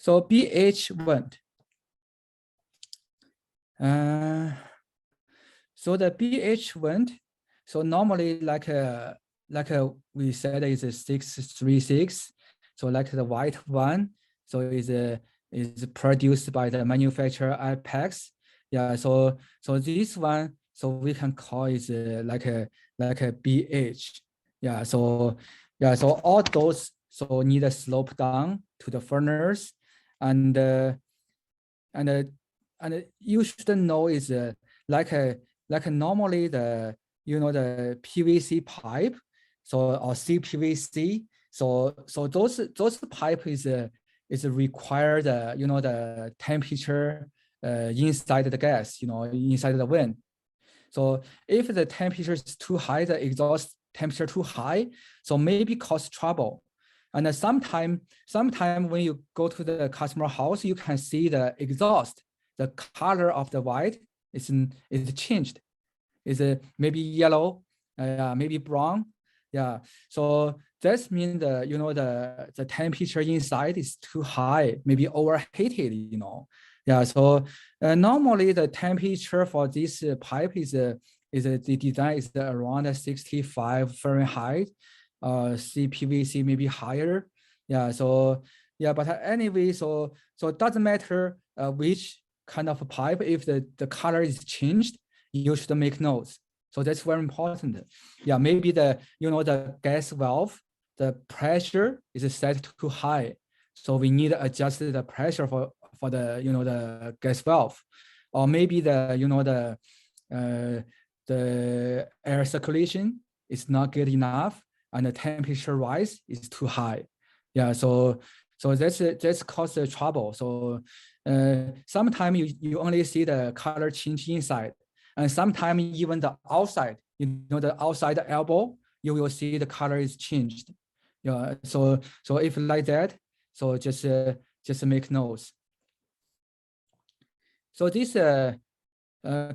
So BH vent. So the BH vent, so normally like we said is a 636. So like the white one, so is produced by the manufacturer Apex. Yeah, so this one, so we can call it like a BH. Yeah, so all those so need a slope down to the furnace, and you should know is like normally the the PVC pipe, so or CPVC, so those pipe is required the temperature inside the gas, inside the vent. So if the temperature is too high, the exhaust temperature too high, so maybe cause trouble. And sometime when you go to the customer house, you can see the exhaust, the color of the white is changed. Is maybe yellow, maybe brown. Yeah. So that means the temperature inside is too high, maybe overheated. Yeah. So normally the temperature for this pipe is the design is around 65 Fahrenheit. CPVC maybe higher. Yeah. So yeah, but anyway, so it doesn't matter which kind of pipe. If the color is changed, you should make notes. So that's very important. Yeah, maybe the gas valve, the pressure is set too high, so we need to adjust the pressure for the the gas valve, or maybe the air circulation is not good enough and the temperature rise is too high. Yeah, so that's cause the trouble. So sometimes you only see the color change inside, and sometimes even the outside, the outside elbow, you will see the color is changed. Yeah, so if like that, so just make notes. So this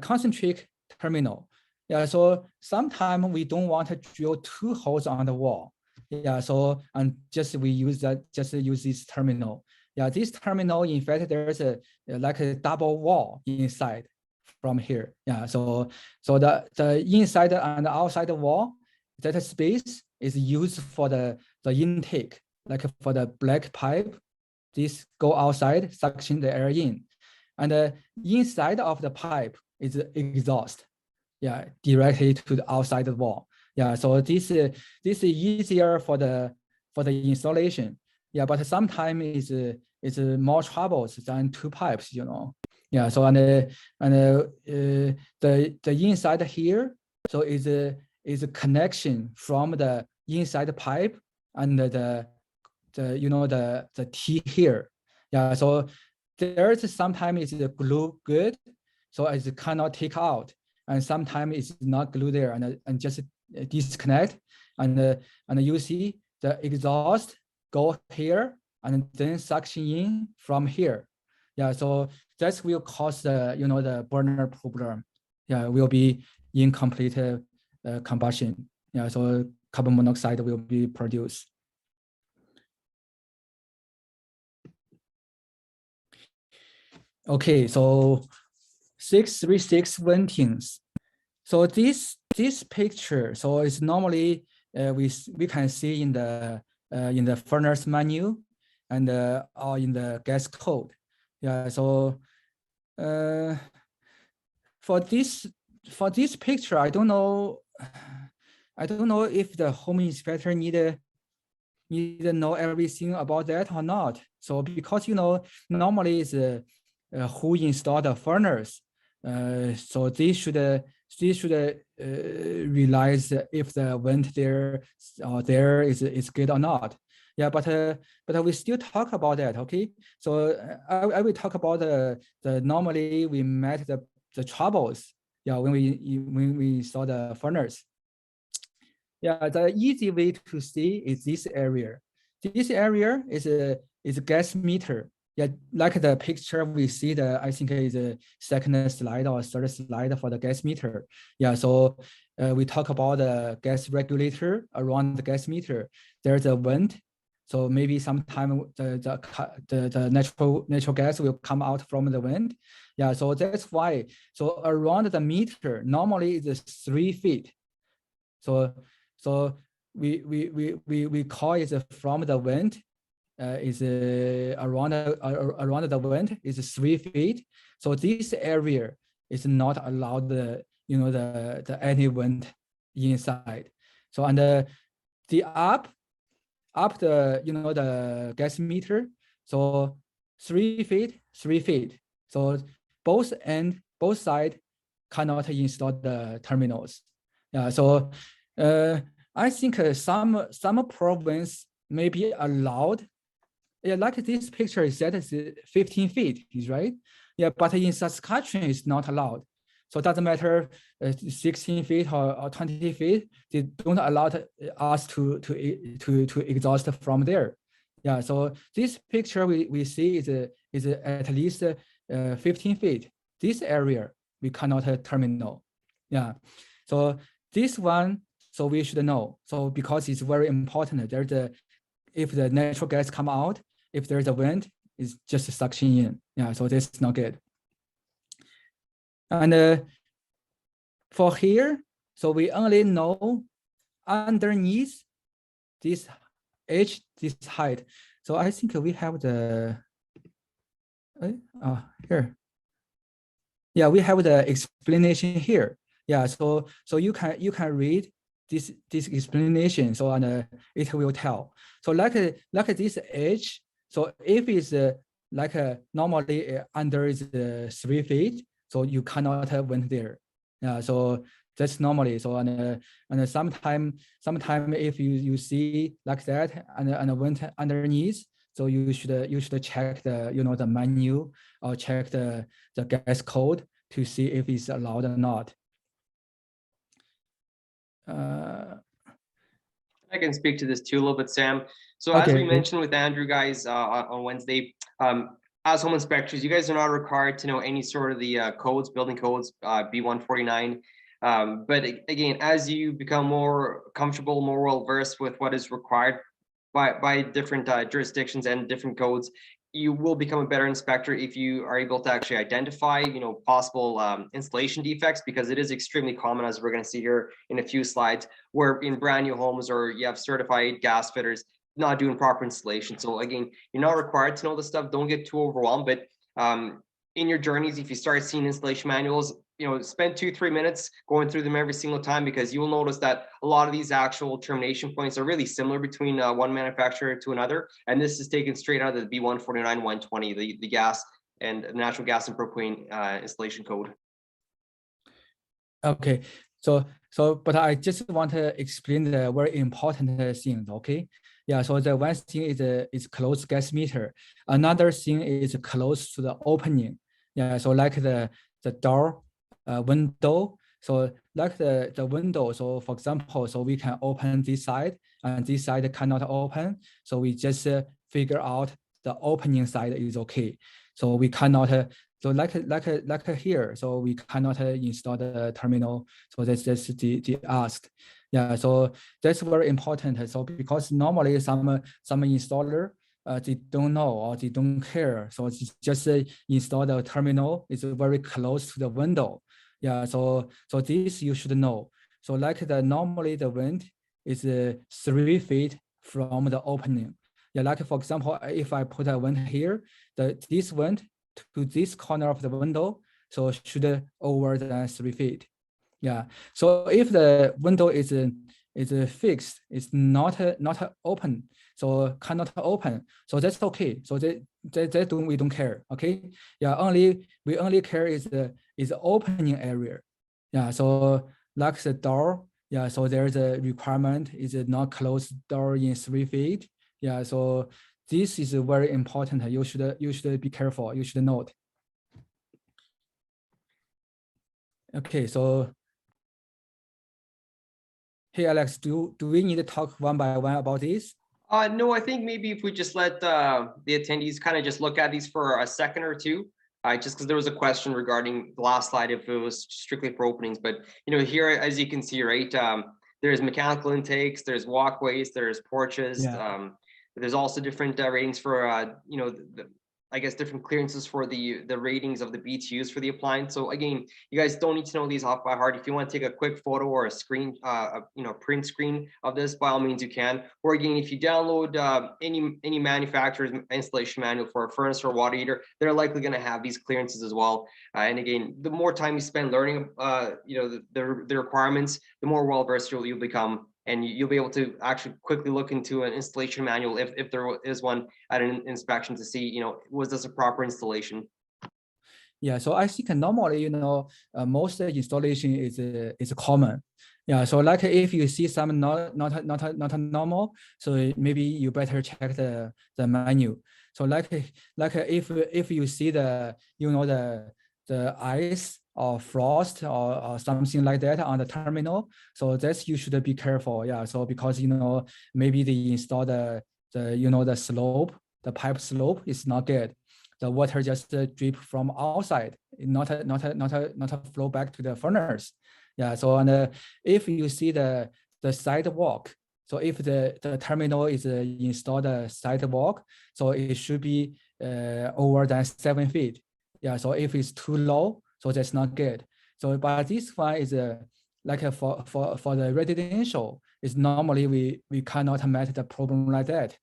concentric terminal. Yeah, so sometimes we don't want to drill two holes on the wall. Yeah, so and we use this terminal. Yeah, this terminal, in fact, there's like a double wall inside from here. Yeah, so the inside and outside wall, that space is used for the intake, like for the black pipe. This go outside, suction the air in, and the inside of the pipe is exhaust. Yeah, directly to the outside wall. Yeah, so this is easier for the installation. Yeah, but sometimes it's more troubles than two pipes. Yeah, so the inside here, so is a connection from the inside pipe and the T here. Yeah, so there's sometimes it's glue good, so it cannot take out, and sometimes it's not glue there, and just disconnect, and you see the exhaust go here and then suction in from here. Yeah, so that will cause the the burner problem. Yeah, will be incomplete combustion. Yeah, so carbon monoxide will be produced. Okay, so 636 ventings. So this picture, so it's normally we can see in the furnace menu and or in the gas code. Yeah, so for this picture, I don't know if the home inspector need to know everything about that or not. So because normally is who installed the furnace, so they should realize if the vent there is good or not. Yeah, but we still talk about that. Okay, so I will talk about the normally we met the troubles. Yeah, when we saw the furnace. Yeah, the easy way to see is this area. This area is a gas meter. Yeah, like the picture we see, I think is a second slide or third slide for the gas meter. Yeah, so we talk about the gas regulator around the gas meter. There's a vent. So maybe sometime the natural gas will come out from the wind. Yeah, so that's why. So around the meter normally is 3 feet. So we call it from the wind is around the wind is 3 feet. So this area is not allowed the any wind inside. So and the up the the gas meter, so 3 feet, 3 feet. So both side cannot install the terminals. Yeah, so I think some province may be allowed. Yeah, like this picture is that is 15 feet, is right? Yeah, but in Saskatchewan it's not allowed. So it doesn't matter 16 feet or 20 feet, they don't allow us to exhaust from there. Yeah, so this picture we see is at least 15 feet. This area we cannot terminal. Yeah, so this one, so we should know. So because it's very important, there's if the natural gas come out, if there's a wind, it's just suction in. Yeah, so that's not good. And for here, so we only know underneath this edge, this height. So I think we have the here. Yeah, we have the explanation here. Yeah, so you can read this explanation. So it will tell. So like this edge. So if it's normally under is 3 feet, so you cannot have wind there. Yeah, so that's normally. So and sometime if you see like that and wind underneath, so you should check the the menu or check the gas code to see if it's allowed or not. I can speak to this too a little bit, Sam. So okay. As we mentioned with Andrew, guys, on Wednesday, as home inspectors, you guys are not required to know any sort of the codes, building codes, B149. But again, as you become more comfortable, more well-versed with what is required by different jurisdictions and different codes, you will become a better inspector if you are able to actually identify, possible installation defects, because it is extremely common, as we're going to see here in a few slides, where in brand new homes or you have certified gas fitters not doing proper installation. So again, you're not required to know this stuff. Don't get too overwhelmed, but in your journeys, if you start seeing installation manuals, spend 2-3 minutes going through them every single time, because you will notice that a lot of these actual termination points are really similar between one manufacturer to another. And this is taken straight out of the B149, 120, the gas and natural gas and propane installation code. Okay, but I just want to explain the very important things. Okay, yeah. So the one thing is closed gas meter. Another thing is close to the opening. Yeah. So like the door, window. So like the window. So for example, so we can open this side and this side cannot open. So we just figure out the opening side is okay. So we cannot. So like here, so we cannot install the terminal. So that's the asked. Yeah, so that's very important. So because normally some installer they don't know or they don't care. So just install the terminal. It's very close to the window. Yeah, so this you should know. So like normally the wind is 3 feet from the opening. Yeah, like for example, if I put a wind here, this wind to this corner of the window, so should over than 3 feet. Yeah. So if the window is fixed, it's not open, so cannot open. So that's okay. So we don't care. Okay. Yeah. We only care is the opening area. Yeah. So like the door. Yeah. So there's a requirement is not closed door in 3 feet. Yeah. So this is very important. You should be careful. You should note. Okay, so hey Alex, do we need to talk one by one about this? No, I think maybe if we just let the attendees kind of just look at these for a second or two, just because there was a question regarding the last slide if it was strictly for openings. But here, as you can see, right, there's mechanical intakes, there's walkways, there's porches. Yeah. But there's also different ratings for you know, I guess different clearances for the ratings of the BTUs for the appliance. So again, you guys don't need to know these off by heart. If you want to take a quick photo or a screen, you know, print screen of this, by all means you can. Or again, if you download any manufacturer's installation manual for a furnace or water heater, they're likely going to have these clearances as well. And again, the more time you spend learning, you know, the requirements, the more well versed you'll become. And you'll be able to actually quickly look into an installation manual if there is one at an inspection to see, you know, was this a proper installation? Yeah, so I think normally, you know, most installation is common. Yeah, so like if you see some not normal, so maybe you better check the menu. So like if you see the, you know, the ice or frost or something like that on the terminal, so that's you should be careful. Yeah, so because, you know, maybe they install the you know, the slope, the pipe slope is not good. The water just drip from outside, not a flow back to the furnace. Yeah, so and if you see the sidewalk, so if the terminal is installed a sidewalk, so it should be over than 7 feet. Yeah, so if it's too low, so that's not good. So but this one is like for the residential, is normally we cannot meet the problem like that.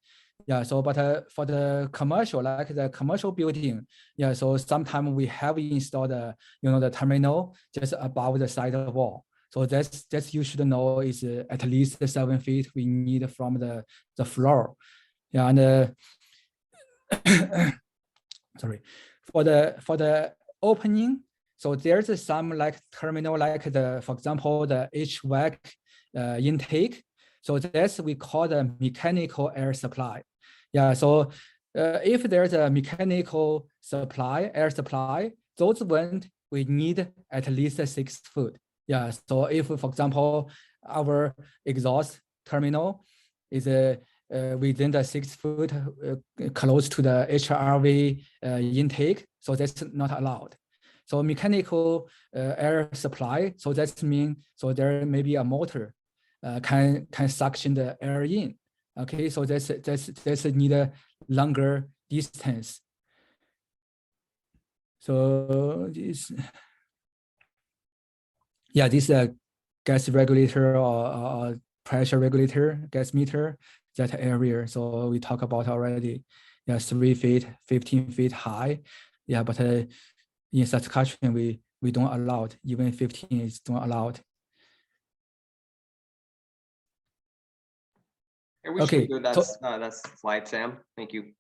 Yeah, so but for the commercial, like the commercial building, yeah, so sometimes we have installed you know, the terminal just above the sidewall. So that's you should know is at least 7 feet we need from the floor. Yeah, and sorry, for the opening, so there's some like terminal, like the, for example, the HVAC intake. So that's we call the mechanical air supply. Yeah, so if there's a mechanical supply, air supply, those ones we need at least 6 foot. Yeah, so if, for example, our exhaust terminal is within the 6 foot close to the HRV intake, so that's not allowed. So mechanical air supply, so that means, so there may be a motor can suction the air in. Okay, so that's need a longer distance. So this, yeah, this gas regulator or pressure regulator, gas meter, that area. So we talk about already. Yeah, 3 feet, 15 feet high. Yeah, but in such country we don't allow it. Even 15 is don't allow it. And we should go. That's slide, Sam. Thank you.